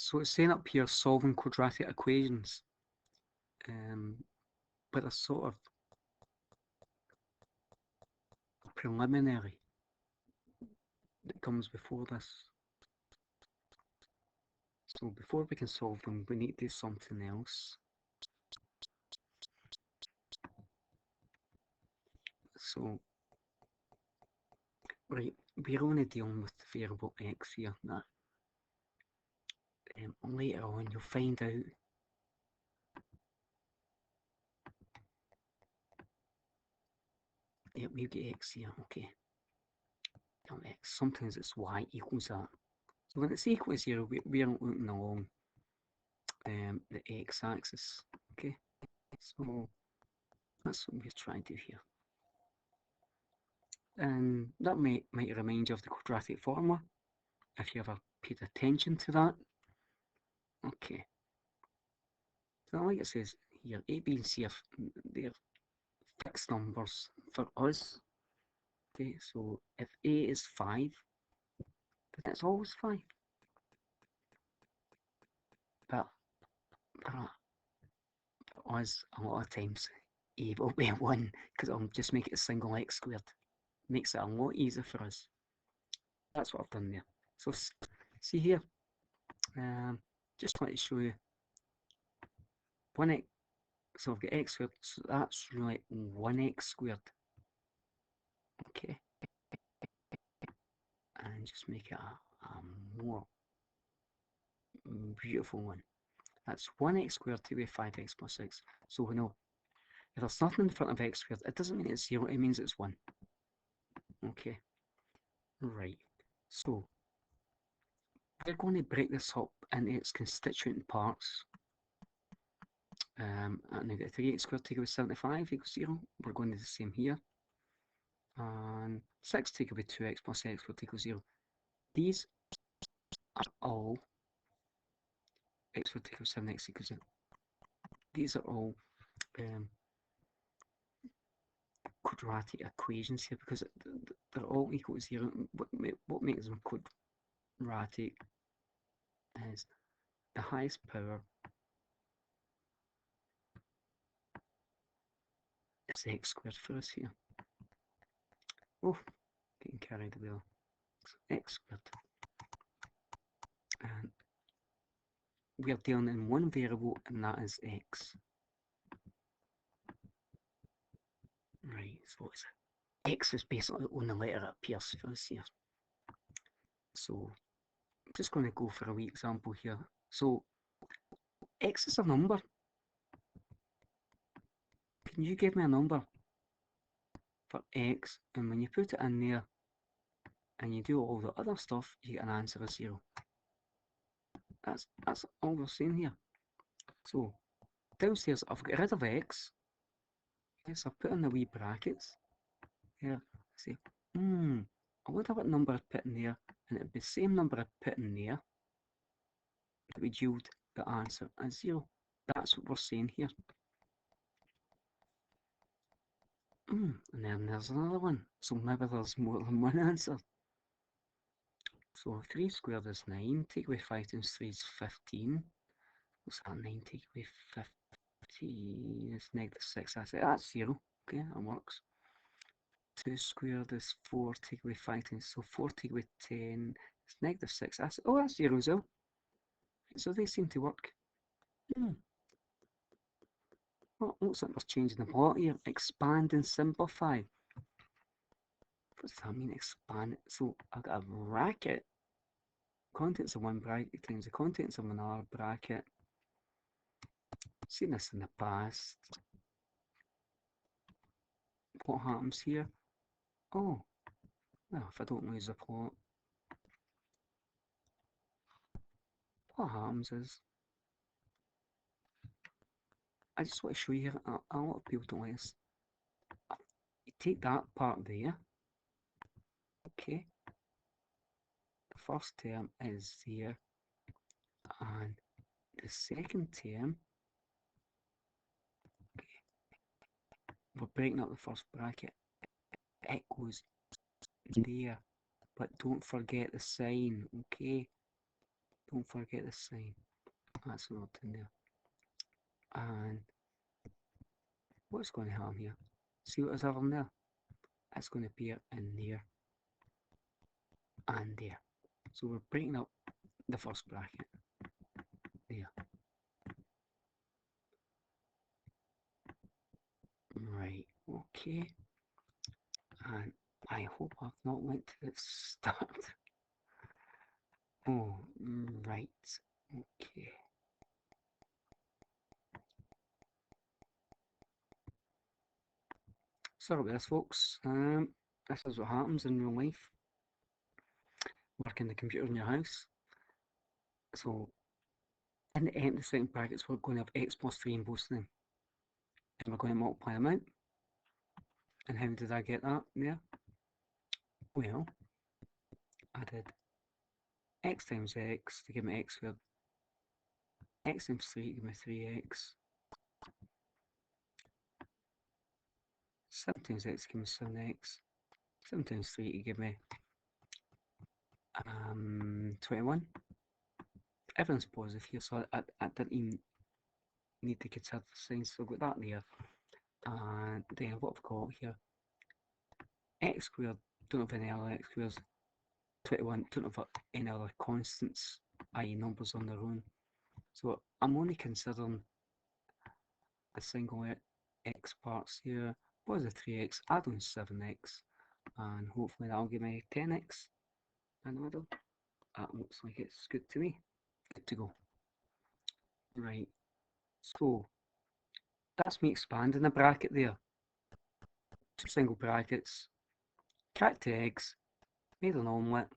So it's saying up here solving quadratic equations, but a sort of preliminary that comes before this. So before we can solve them, we need to do something else. So, right, we're only dealing with the variable x here. Now, later on, you'll find out we'll get x here, okay. X, sometimes it's y equals that. So when it's equal to 0, we're looking along the x-axis, okay. So that's what we're trying to do here. And that might remind you of the quadratic formula, if you ever paid attention to that. Okay. So like it says here, A, B, and C are they're fixed numbers for us. Okay, so if A is 5, then it's always 5. But for us, a lot of times, A will be 1, because I'll just make it a single x squared. Makes it a lot easier for us. That's what I've done there. So see here, just want to show you 1x, so I've got x squared, so that's really 1x squared. Okay, and just make it a more beautiful one. That's 1x squared to be 5x plus 6. So we know if there's nothing in front of x squared, it doesn't mean it's 0, it means it's 1. Okay, right. So we're going to break this up into its constituent parts. And now get 3x squared taken with 75 equals 0. We're going to do the same here. And 6 taken with 2x plus x squared equals 0. These are all x squared taken with 7x equals 0. These are all quadratic equations here because they're all equal to 0. What makes them quadratic is the highest power is x squared for us here. Oh, getting carried away. X squared. And we are dealing in one variable, and that is x. Right, so it's x is basically the only letter that appears for us here. So I'm just going to go for a wee example here. So x is a number. Can you give me a number for x, and when you put it in there and you do all the other stuff, you get an answer of 0. That's all we're saying here. So downstairs I've got rid of x. Yes, I've put in the wee brackets. Here, say, I wonder what number I'd put in there, and it'd be the same number I'd put in there that would yield the answer as 0. That's what we're saying here. And then there's another one. So maybe there's more than one answer. So 3 squared is 9. Take away 5 times 3 is 15. What's that? 9 take away 15 is negative 6. That's 0. Okay, that works. 2 squared is 4. Take away 5 times. So 4 take away 10 is negative 6. That's 0 as well. So they seem to work. Well, looks like we're changing the plot here. Expand and simplify. What does that mean, expand? So I've got a bracket. Contents of one bracket times the contents of another bracket. Seen this in the past. What happens here? Oh, well, if I don't lose the plot, what happens is, I just want to show you here, a lot of people don't like this. You take that part there, okay, the first term is there, and the second term, okay, we're breaking up the first bracket, it goes there, but don't forget the sign, okay, Don't forget the sign. That's not in there. And what's going to happen here? See what is over there? That's going to appear in there and there. So we're breaking up the first bracket there. Right, okay. And I hope I've not went to the start. Oh, right, okay. Sorry about this, folks. This is what happens in real life. Working the computer in your house. So, in the empty second brackets, we're going to have x plus 3 in both of them. And we're going to multiply them out. And how did I get that there? Well, I did x times x to give me x squared. X times 3 to give me 3x. 7 times x to give me 7x. 7 times 3 to give me 21. Everything's positive here, so I didn't even need to consider the signs, so I've got that there. And then what I've got here, x squared, don't have any other x squares. 21, don't have any other constants, i.e. numbers on their own. So I'm only considering the single x parts here. What is the 3x? Add on 7x, and hopefully that'll give me 10x in the middle. That looks like it's good to me. Good to go. Right, so that's me expanding the bracket there. Two single brackets, cracked eggs, made an omelette.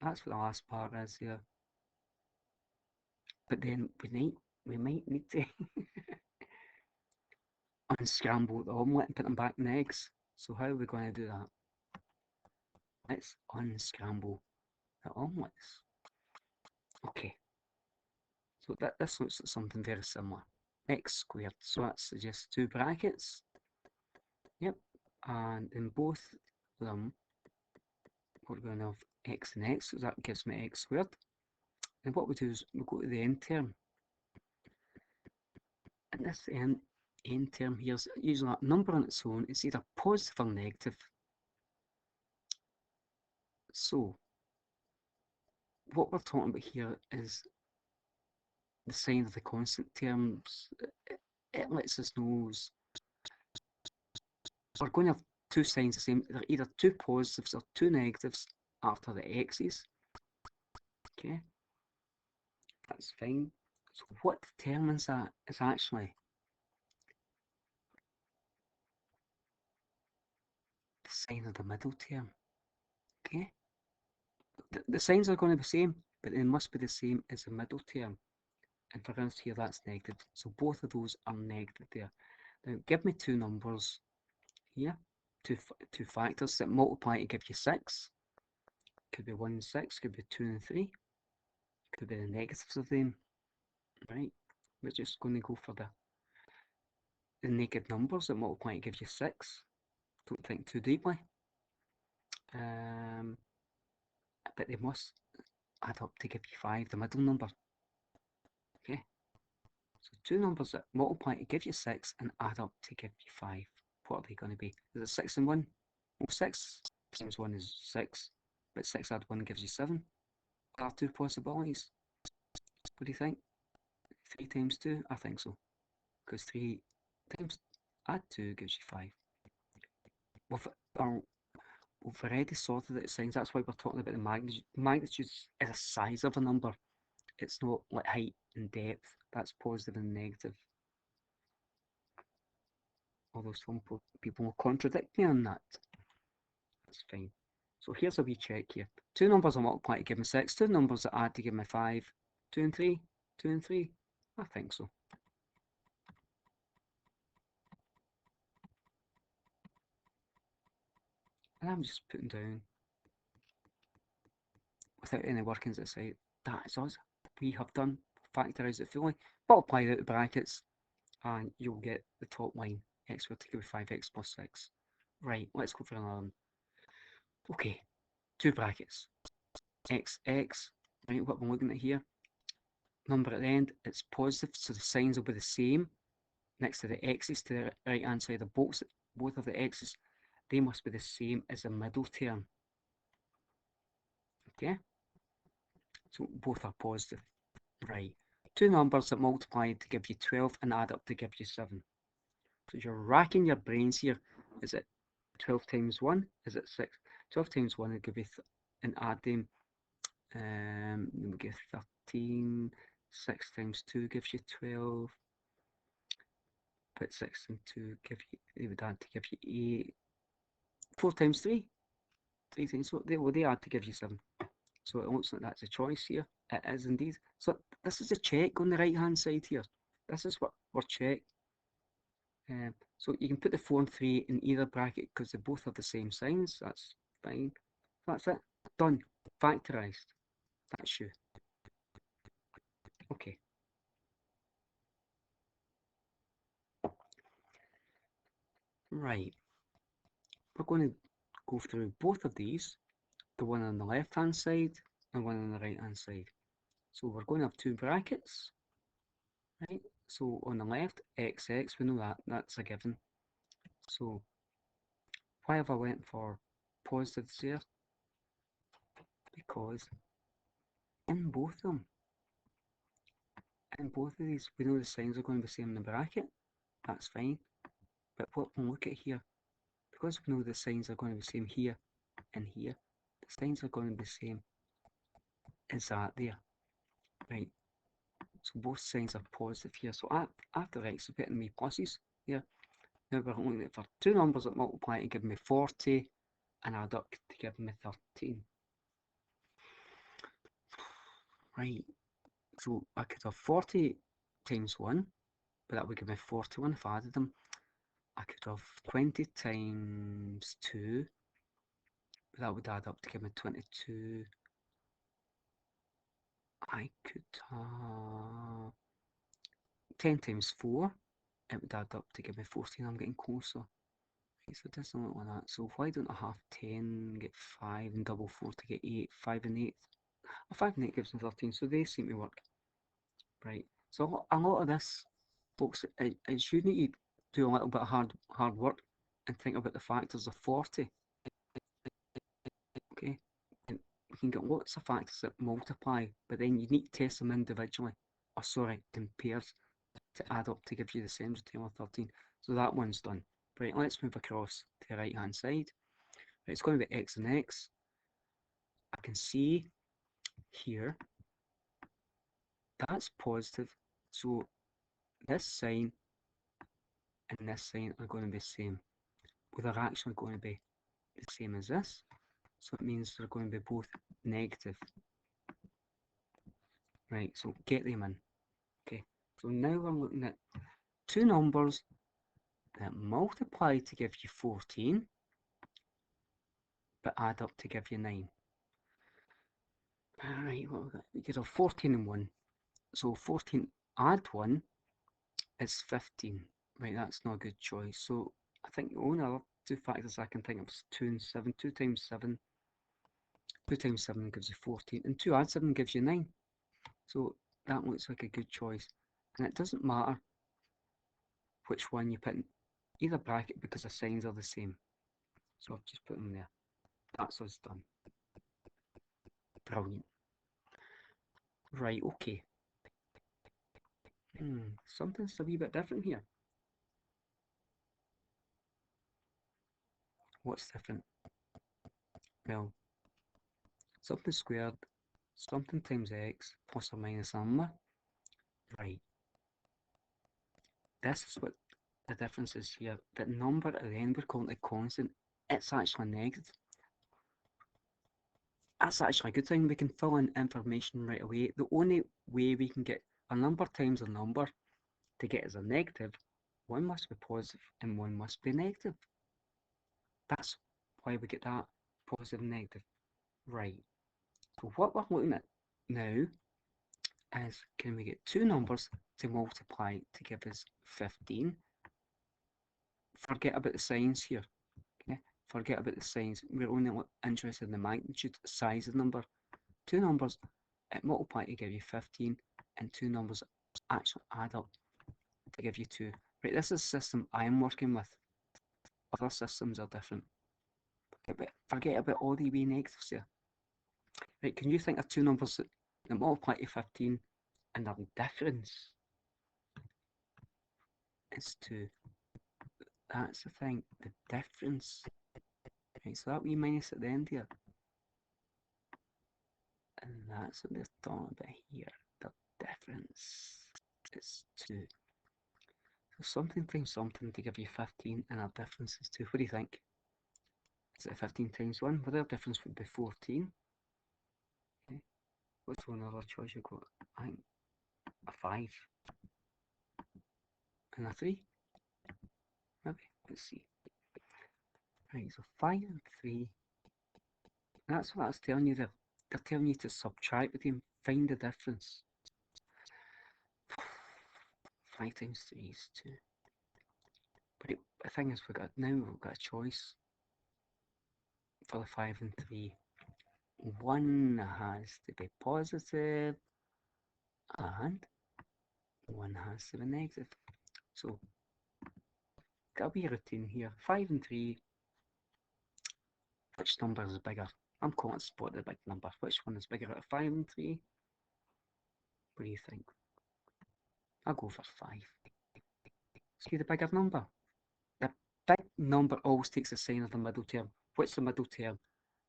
That's what the last part is here. But then we might need to unscramble the omelette and put them back in the eggs. So how are we going to do that? Let's unscramble the omelettes. Okay. So this looks like something very similar. X squared. So that's just two brackets. Yep. And in both of them, we're going to have x and x, so that gives me x squared. And what we do is we go to the end term. And this end term here is usually a number on its own. It's either positive or negative. So what we're talking about here is the sign of the constant terms. It lets us know we're going to have two signs the same. They're either two positives or two negatives after the x's. Okay, that's fine. So what determines that is actually the sign of the middle term. Okay, the signs are going to be the same, but they must be the same as the middle term. And for us here, that's negative. So both of those are negative there. Now, give me two numbers here, two factors that multiply to give you 6. Could be 1 and 6, could be 2 and 3, could be the negatives of them. Right, we're just going to go for the naked numbers that multiply to give you 6. Don't think too deeply. But they must add up to give you 5, the middle number. Okay, so two numbers that multiply to give you 6 and add up to give you 5. What are they going to be? Is it 6 and 1? Well, 6 times 1 is 6, but 6 add 1 gives you 7. There are two possibilities. What do you think? 3 times 2? I think so. Because 3 times add 2 gives you 5. We've already sorted out signs. That's why we're talking about the magnitude. Magnitude is a size of a number. It's not like height and depth. That's positive and negative. Although some people will contradict me on that. That's fine. So here's a wee check here. Two numbers are multiplied to give me 6. Two numbers that add to give me 5. 2 and 3. 2 and 3. I think so. And I'm just putting down, without any workings outside, that is us. We have done factorise it fully. Multiply out the brackets, and you'll get the top line. X squared to give me 5x plus 6. Right, let's go for another one. Okay, two brackets. X, Right, what we're looking at here, number at the end, it's positive, so the signs will be the same next to the x's to the right hand side of both of the x's. They must be the same as the middle term. Okay, so both are positive. Right, two numbers that multiply to give you 12 and add up to give you 7. So you're racking your brains here. Is it 12 times 1? Is it 6? 12 times 1 will give you, and add them, we get 13. 6 times 2 gives you 12. Put 6 and 2 give you, they would add to give you 8. 4 times 3? 3 times 4, they add to give you 7. So it looks like that's a choice here. It is indeed. So this is a check on the right hand side here. This is what we're checked. So you can put the 4 and 3 in either bracket because they both have the same signs. That's fine. That's it. Done. Factorised. That's you. Okay. Right. We're going to go through both of these, the one on the left hand side and one on the right hand side. So we're going to have two brackets. Right. So on the left, XX, we know that's a given. So why have I went for positives there? Because in both of them, in both of these, we know the signs are going to be the same in the bracket. That's fine. But what we'll look at here, because we know the signs are going to be the same here and here, the signs are going to be the same as that there. Right. So both signs are positive here. So after x, we're getting me pluses here. Now we're looking at for two numbers that multiply to give me 40 and add up to give me 13. Right. So I could have 40 times 1, but that would give me 41 if I added them. I could have 20 times 2, but that would add up to give me 22. I could have 10 times 4, it would add up to give me 14. I'm getting closer. Okay, so it doesn't look like that. So why don't I have 10, get 5, and double 4 to get 8? 5 and 8. 5 and 8 gives me 13, so they seem to work. Right. So a lot of this, folks, is you need to do a little bit of hard work and think about the factors of 40. Okay. And you can get lots of factors that multiply, but then you need to test them individually. Or sorry, in pairs to add up to give you the same return of 13. So that one's done. Right, let's move across to the right hand side. Right, it's going to be x and x. I can see here that's positive. So this sign and this sign are going to be the same. Well, they're actually going to be the same as this. So it means they're going to be both negative. Right, so get them in. Okay, so now we're looking at two numbers that multiply to give you 14, but add up to give you 9. Alright, what we got? We could have 14 and 1. So 14 add 1 is 15. Right, that's not a good choice. So I think the only other two factors I can think of is 2 and 7. 2 times 7. 2 times 7 gives you 14. And 2 add 7 gives you 9. So that looks like a good choice. And it doesn't matter which one you put in either bracket because the signs are the same. So I've just put them there. That's us done. Brilliant. Right, okay. Something's a wee bit different here. What's different? Well, something squared, something times x plus or minus a number. Right. This is what the difference is here. That number at the end we're calling it constant. It's actually negative. That's actually a good thing. We can fill in information right away. The only way we can get a number times a number to get as a negative, one must be positive and one must be negative. That's why we get that positive and negative. Right. So what we're looking at now is, can we get two numbers to multiply to give us 15? Forget about the signs here. Okay? Forget about the signs. We're only interested in the magnitude, size of the number. Two numbers it multiply to give you 15, and two numbers actually add up to give you 2. Right, this is a system I am working with. Other systems are different. Forget about all the wee negatives here. Right, can you think of two numbers that multiply to 15 and their difference is 2? That's the thing, the difference. Right, so that wee minus at the end here, and that's what they're talking about here. The difference is 2. So something times something to give you 15, and our difference is 2. What do you think? Is it 15 times 1? Well, their difference would be 14. Okay. What's one other choice you've got? I think a 5 and a 3. Maybe. Let's see. Right, so 5 and 3. That's what that's telling you there. They're telling you to subtract with them, find the difference. 5 times 3 is 2. But the thing is, we've got a choice for the 5 and 3. One has to be positive and one has to be negative. So got a wee routine here. 5 and 3. Which number is bigger? I'm calling it spot the big number. Which one is bigger out of 5 and 3? What do you think? I'll go for 5. See the bigger number? The big number always takes the sign of the middle term. What's the middle term?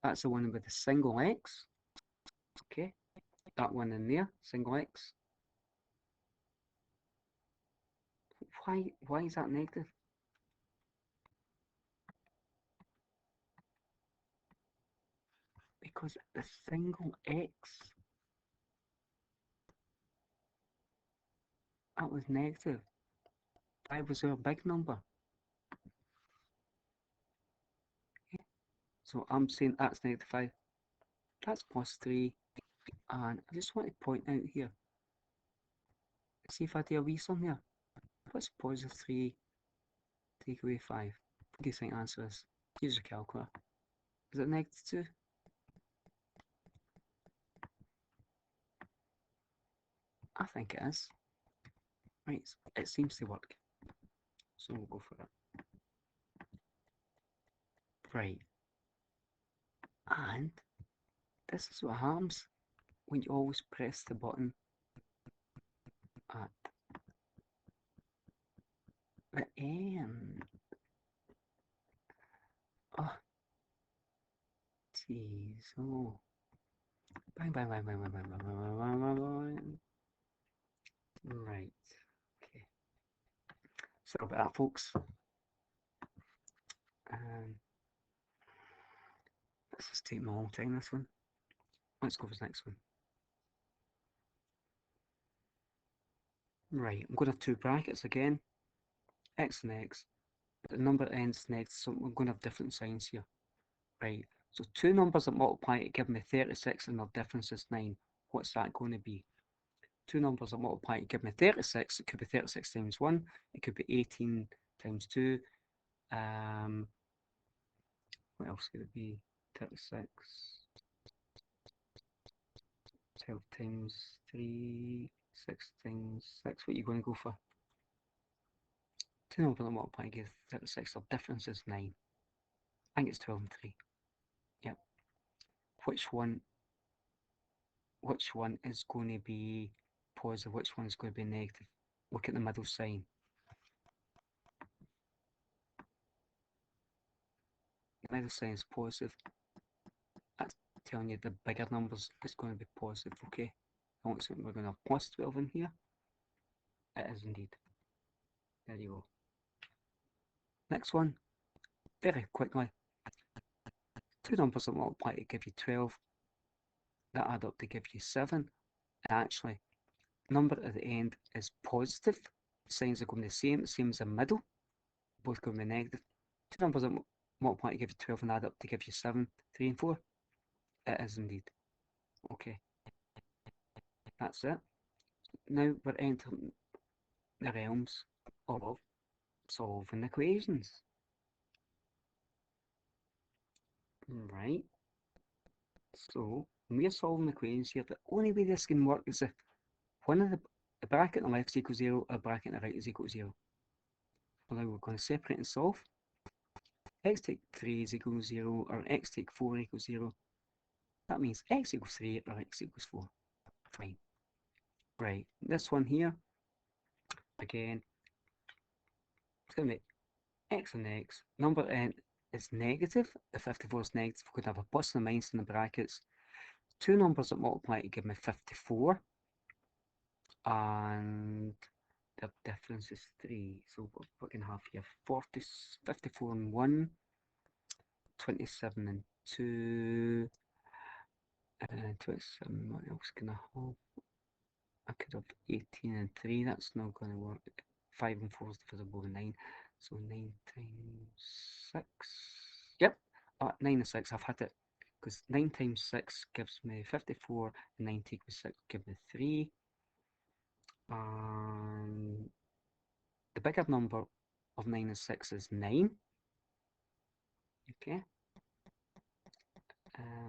That's the one with the single x. Okay, that one in there, single x. Why is that negative? Because the single x, that was negative. 5 was our big number. Okay. So I'm saying that's negative 5. That's plus 3. And I just want to point out here, see if I do a wee sum here. What's positive 3 take away 5? What do you think the answer is? Use your calculator. Is it negative 2? I think it is. Right, it seems to work. So we'll go for it. Right. And this is what happens when you always press the button at the end. Oh, jeez. Oh. Bang, bang, bang, bang, bang, bang, bang, bang, bang, bang, bang. Right. Okay. Sorry about that, folks. This is taking a long time, this one. Let's go for the next one. Right, I'm going to have two brackets again. X and X. The number ends next, so we're going to have different signs here. Right, so two numbers that multiply to give me 36 and their difference is 9. What's that going to be? Two numbers that multiply to give me 36, it could be 36 times 1, it could be 18 times 2. What else could it be? 36, 12 times 3, 6 times 6. What are you going to go for? Two numbers that multiply to give 36, their difference is 9. I think it's 12 and 3. Yep. Which one is going to be positive? Which one is going to be negative? Look at the middle sign. The middle sign is positive. That's telling you the bigger numbers is going to be positive, okay? And looks like we're going to have plus 12 in here. It is indeed. There you go. Next one, very quickly. Two numbers that multiply to give you 12, that add up to give you 7. And actually, number at the end is positive. Signs are going the same as the middle. Both going to be negative. Two numbers that multiply to give you 12 and add up to give you 7, 3 and 4. It is indeed. Okay. That's it. Now we're entering the realms of solving equations. Right. So when we're solving equations here, the only way this can work is if one of the bracket on the left is equal to 0, or bracket on the right is equal to 0. Well, now we're going to separate and solve. X take 3 is equal to 0, or x take 4 equals 0. That means x equals 3 or x equals 4. Fine. Right, this one here, again, it's going to be x and x. Number n is negative. If 54 is negative, we could have a plus and a minus in the brackets. Two numbers that multiply to give me 54. And the difference is 3. So what can I have here? 54 and 1, 27 and 2, 27, what else can I have? I could have 18 and 3, that's not going to work. 5 and 4 is divisible by 9, so 9 times 6. Yep, 9 and 6, I've had it. Because 9 times 6 gives me 54, and 9 equals 6 gives me 3. And the bigger number of 9 and 6 is 9. Okay,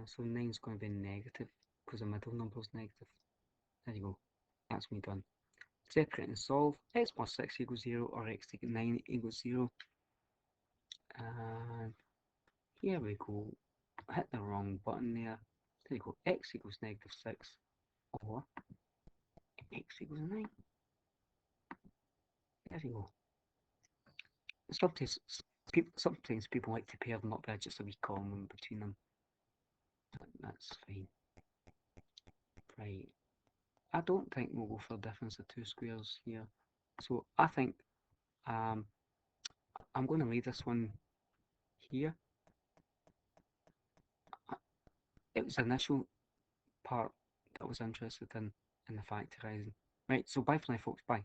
so 9 is going to be negative because the middle number is negative. There you go, that's me done. Separate and solve. X plus 6 equals 0, or x take 9 equals 0. And here we go. I hit the wrong button there. There you go. X equals negative 6, or x equals 9. There you go. Sometimes people like to pair them up by just a wee comma between them. That's fine. Right. I don't think we'll go for a difference of 2 squares here. So I think I'm going to leave this one here. It was the initial part that I was interested in the factorising. Right, so bye for now, folks. Bye.